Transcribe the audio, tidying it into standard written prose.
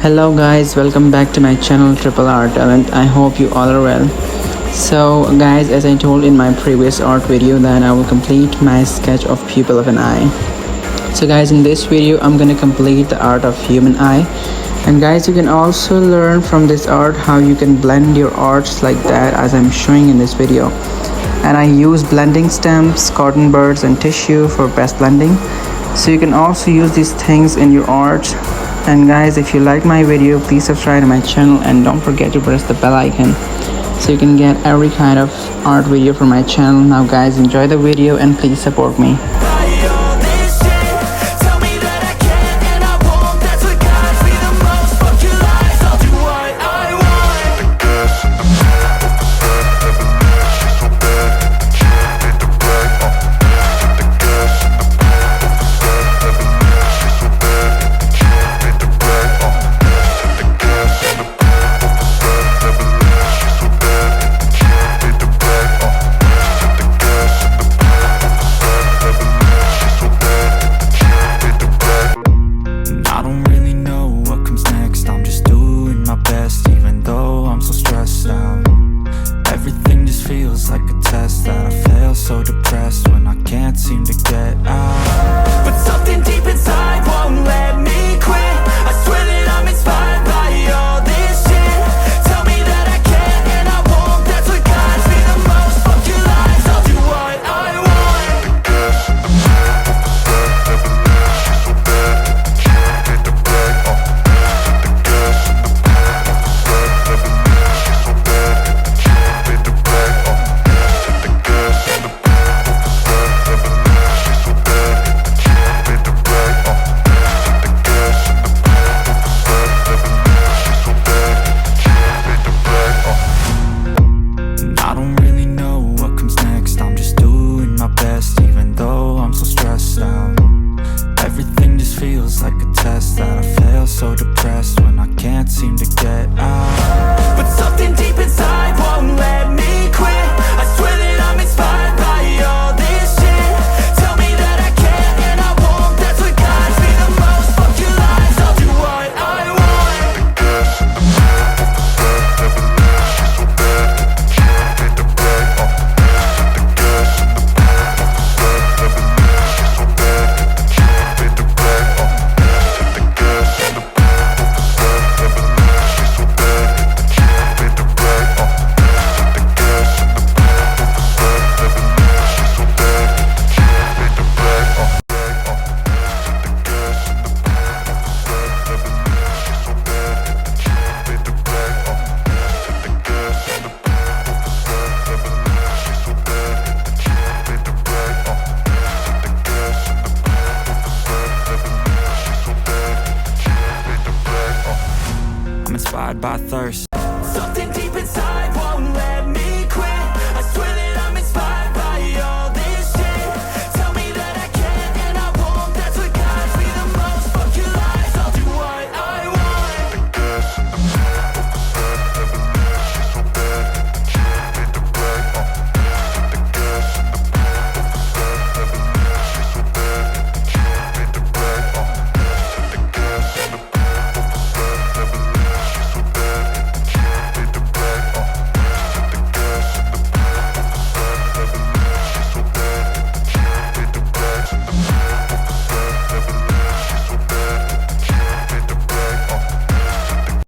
Hello guys, welcome back to my channel Triple R Talent. I hope you all are well. So guys, as I told in my previous art video that I will complete my sketch of pupil of an eye. So guys, in this video I'm gonna complete the art of human eye. And guys, you can also learn from this art how you can blend your arts like that as I'm showing in this video. And I use blending stamps, cotton buds and tissue for best blending. So you can also use these things in your art. And guys, if you like my video, please subscribe to my channel and don't forget to press the bell icon so you can get every kind of art video from my channel. Now guys, enjoy the video and please support me. Like a test that I fail, so depressed when I can't seem to get out. But something deep inside won't let me quit. I swear that I'm inspired by all this shit. Tell me that I can and I won't. That's what guides me the most. Fuck your lies, I'll do what I want. Like a test that I fail, so depressed when I can't seem to get out. But something deep inside won't let me quit. I swear that I'm inspired by all this shit. Tell me that I can and I won't. That's what guides me the most. Fuck your lies, I'll do what I want. I'm inspired by thirst. Something deep inside